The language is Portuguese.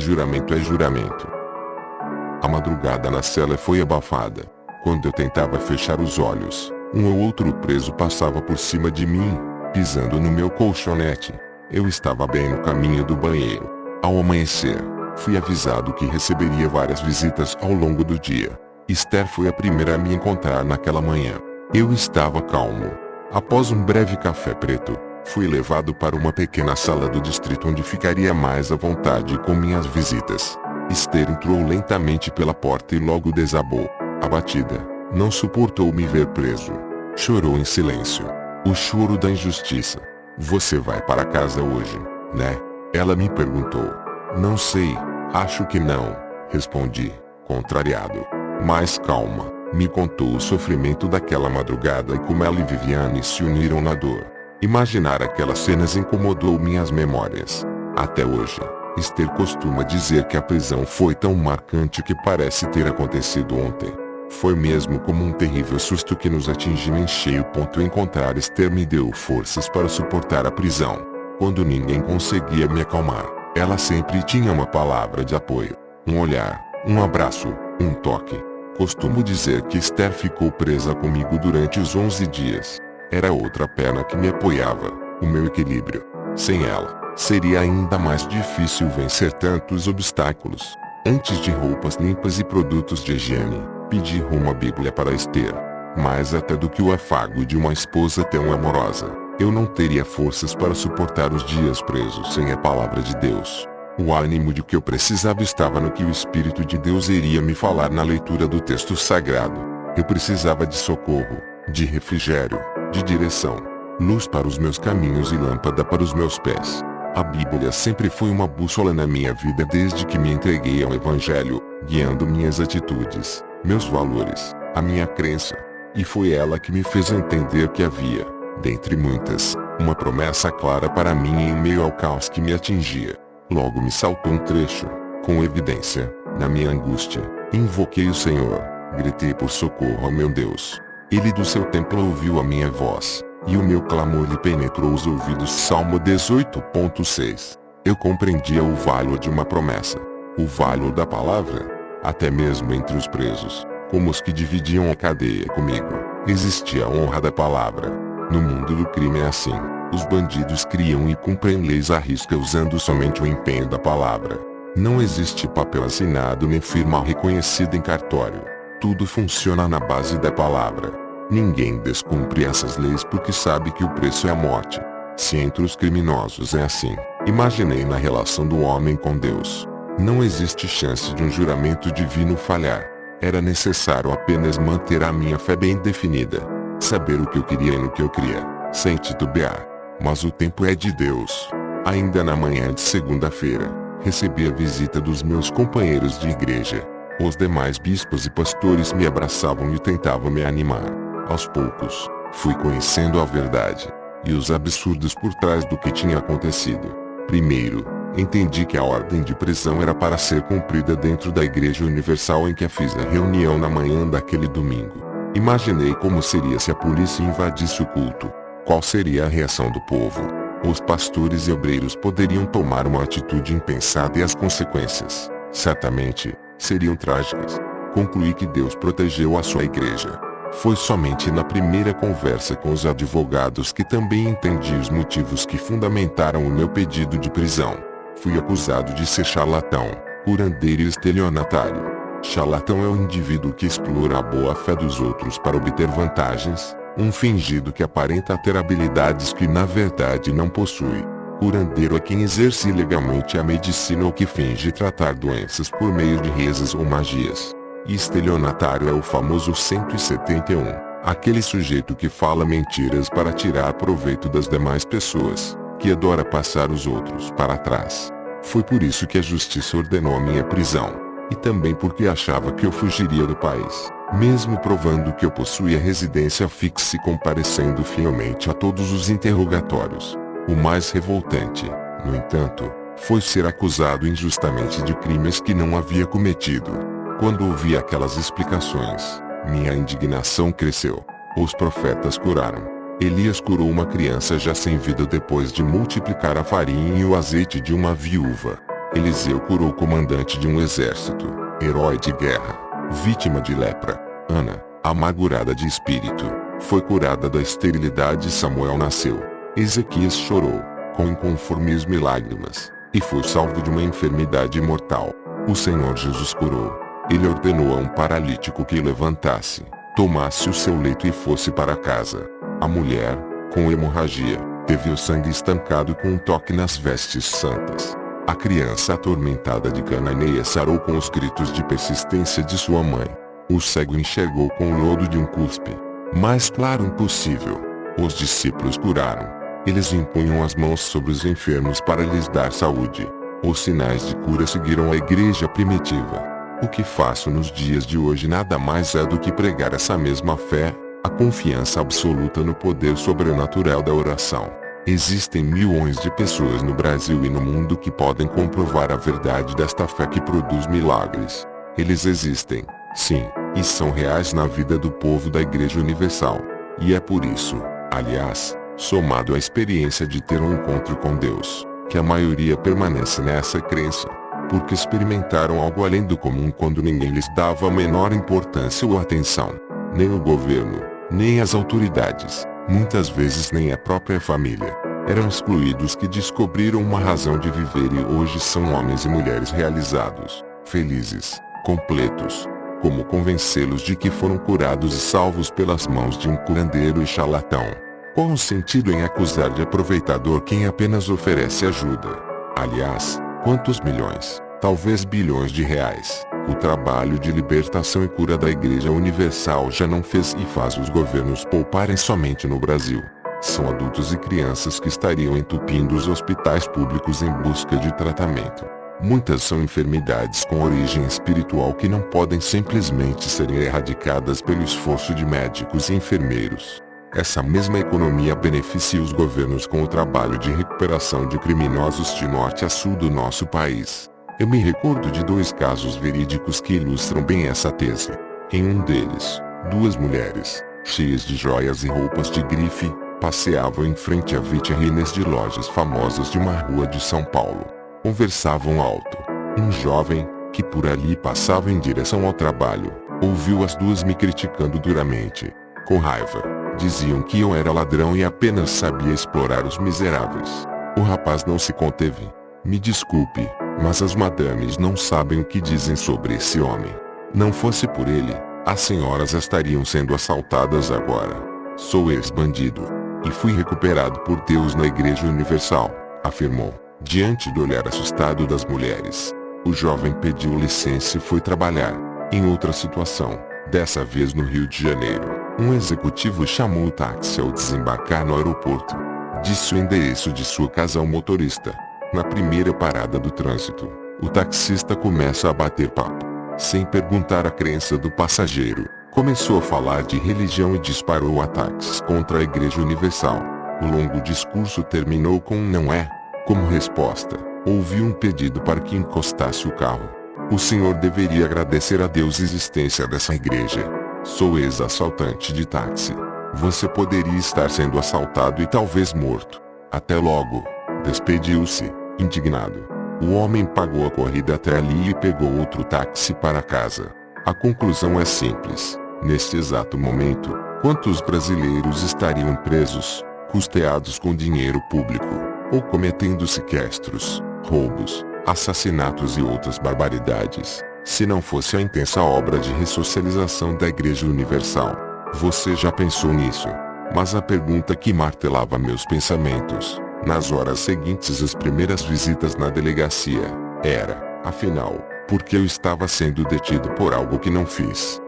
Juramento é juramento. A madrugada na cela foi abafada. Quando eu tentava fechar os olhos, um ou outro preso passava por cima de mim, pisando no meu colchonete. Eu estava bem no caminho do banheiro. Ao amanhecer, fui avisado que receberia várias visitas ao longo do dia. Esther foi a primeira a me encontrar naquela manhã. Eu estava calmo. Após um breve café preto, fui levado para uma pequena sala do distrito onde ficaria mais à vontade com minhas visitas. Esther entrou lentamente pela porta e logo desabou. Abatida, não suportou me ver preso. Chorou em silêncio. O choro da injustiça. Você vai para casa hoje, né? Ela me perguntou. Não sei, acho que não, respondi, contrariado. Mas calma, me contou o sofrimento daquela madrugada e como ela e Viviane se uniram na dor. Imaginar aquelas cenas incomodou minhas memórias. Até hoje, Esther costuma dizer que a prisão foi tão marcante que parece ter acontecido ontem. Foi mesmo como um terrível susto que nos atingiu em cheio. Encontrar Esther me deu forças para suportar a prisão. Quando ninguém conseguia me acalmar, ela sempre tinha uma palavra de apoio, um olhar, um abraço, um toque. Costumo dizer que Esther ficou presa comigo durante os 11 dias. Era outra perna que me apoiava, o meu equilíbrio. Sem ela, seria ainda mais difícil vencer tantos obstáculos. Antes de roupas limpas e produtos de higiene, pedi uma Bíblia para Esther. Mais até do que o afago de uma esposa tão amorosa, eu não teria forças para suportar os dias presos sem a palavra de Deus. O ânimo de que eu precisava estava no que o Espírito de Deus iria me falar na leitura do texto sagrado. Eu precisava de socorro, de refrigério, de direção, luz para os meus caminhos e lâmpada para os meus pés. A Bíblia sempre foi uma bússola na minha vida desde que me entreguei ao Evangelho, guiando minhas atitudes, meus valores, a minha crença. E foi ela que me fez entender que havia, dentre muitas, uma promessa clara para mim em meio ao caos que me atingia. Logo me saltou um trecho, com evidência, na minha angústia. Invoquei o Senhor, gritei por socorro ao meu Deus. Ele do seu templo ouviu a minha voz, e o meu clamor lhe penetrou os ouvidos. Salmo 18.6. Eu compreendia o valor de uma promessa, o valor da palavra, até mesmo entre os presos, como os que dividiam a cadeia comigo, existia a honra da palavra. No mundo do crime é assim. Os bandidos criam e cumprem leis à risca usando somente o empenho da palavra. Não existe papel assinado nem firma reconhecida em cartório. Tudo funciona na base da palavra. Ninguém descumpre essas leis porque sabe que o preço é a morte. Se entre os criminosos é assim, imaginei na relação do homem com Deus. Não existe chance de um juramento divino falhar. Era necessário apenas manter a minha fé bem definida. Saber o que eu queria e no que eu queria, sem titubear. Mas o tempo é de Deus. Ainda na manhã de segunda-feira, recebi a visita dos meus companheiros de igreja. Os demais bispos e pastores me abraçavam e tentavam me animar. Aos poucos, fui conhecendo a verdade e os absurdos por trás do que tinha acontecido. Primeiro, entendi que a ordem de prisão era para ser cumprida dentro da Igreja Universal em que fiz a reunião na manhã daquele domingo. Imaginei como seria se a polícia invadisse o culto. Qual seria a reação do povo? Os pastores e obreiros poderiam tomar uma atitude impensada e as consequências, certamente, seriam trágicas. Concluí que Deus protegeu a sua igreja. Foi somente na primeira conversa com os advogados que também entendi os motivos que fundamentaram o meu pedido de prisão. Fui acusado de ser charlatão, curandeiro e estelionatário. Charlatão é o indivíduo que explora a boa-fé dos outros para obter vantagens. Um fingido que aparenta ter habilidades que na verdade não possui. Curandeiro é quem exerce ilegalmente a medicina ou que finge tratar doenças por meio de rezas ou magias. E estelionatário é o famoso 171, aquele sujeito que fala mentiras para tirar proveito das demais pessoas, que adora passar os outros para trás. Foi por isso que a justiça ordenou a minha prisão, e também porque achava que eu fugiria do país. Mesmo provando que eu possuía residência fixa e comparecendo fielmente a todos os interrogatórios. O mais revoltante, no entanto, foi ser acusado injustamente de crimes que não havia cometido. Quando ouvi aquelas explicações, minha indignação cresceu. Os profetas curaram. Elias curou uma criança já sem vida depois de multiplicar a farinha e o azeite de uma viúva. Eliseu curou o comandante de um exército, herói de guerra, vítima de lepra. Ana, amargurada de espírito, foi curada da esterilidade e Samuel nasceu. Ezequias chorou, com inconformismo e lágrimas, e foi salvo de uma enfermidade mortal. O Senhor Jesus curou. Ele ordenou a um paralítico que levantasse, tomasse o seu leito e fosse para casa. A mulher, com hemorragia, teve o sangue estancado com um toque nas vestes santas. A criança atormentada de Cananeia sarou com os gritos de persistência de sua mãe. O cego enxergou com o lodo de um cuspe. Mais claro impossível. Os discípulos curaram. Eles impunham as mãos sobre os enfermos para lhes dar saúde. Os sinais de cura seguiram a igreja primitiva. O que faço nos dias de hoje nada mais é do que pregar essa mesma fé, a confiança absoluta no poder sobrenatural da oração. Existem milhões de pessoas no Brasil e no mundo que podem comprovar a verdade desta fé que produz milagres. Eles existem, sim, e são reais na vida do povo da Igreja Universal. E é por isso, aliás, somado à experiência de ter um encontro com Deus, que a maioria permanece nessa crença, porque experimentaram algo além do comum quando ninguém lhes dava a menor importância ou atenção. Nem o governo, nem as autoridades, muitas vezes nem a própria família. Eram excluídos que descobriram uma razão de viver e hoje são homens e mulheres realizados, felizes, completos. Como convencê-los de que foram curados e salvos pelas mãos de um curandeiro e charlatão? Qual o sentido em acusar de aproveitador quem apenas oferece ajuda? Aliás, quantos milhões, talvez bilhões de reais, o trabalho de libertação e cura da Igreja Universal já não fez e faz os governos pouparem somente no Brasil? São adultos e crianças que estariam entupindo os hospitais públicos em busca de tratamento. Muitas são enfermidades com origem espiritual que não podem simplesmente serem erradicadas pelo esforço de médicos e enfermeiros. Essa mesma economia beneficia os governos com o trabalho de recuperação de criminosos de norte a sul do nosso país. Eu me recordo de 2 casos verídicos que ilustram bem essa tese. Em um deles, 2 mulheres, cheias de joias e roupas de grife, passeavam em frente a vitrines de lojas famosas de uma rua de São Paulo. Conversavam alto. Um jovem, que por ali passava em direção ao trabalho, ouviu as 2 me criticando duramente. Com raiva, diziam que eu era ladrão e apenas sabia explorar os miseráveis. O rapaz não se conteve. Me desculpe, mas as madames não sabem o que dizem sobre esse homem. Não fosse por ele, as senhoras estariam sendo assaltadas agora. Sou ex-bandido. E fui recuperado por Deus na Igreja Universal, afirmou. Diante do olhar assustado das mulheres, o jovem pediu licença e foi trabalhar. Em outra situação, dessa vez no Rio de Janeiro, um executivo chamou o táxi ao desembarcar no aeroporto. Disse o endereço de sua casa ao motorista. Na primeira parada do trânsito, o taxista começa a bater papo. Sem perguntar a crença do passageiro, começou a falar de religião e disparou ataques contra a Igreja Universal. O longo discurso terminou com um não é. Como resposta, ouviu um pedido para que encostasse o carro. O senhor deveria agradecer a Deus a existência dessa igreja. Sou ex-assaltante de táxi. Você poderia estar sendo assaltado e talvez morto. Até logo. Despediu-se, indignado. O homem pagou a corrida até ali e pegou outro táxi para casa. A conclusão é simples. Neste exato momento, quantos brasileiros estariam presos, custeados com dinheiro público? Ou cometendo sequestros, roubos, assassinatos e outras barbaridades, se não fosse a intensa obra de ressocialização da Igreja Universal. Você já pensou nisso? Mas a pergunta que martelava meus pensamentos, nas horas seguintes às primeiras visitas na delegacia, era, afinal, por que eu estava sendo detido por algo que não fiz?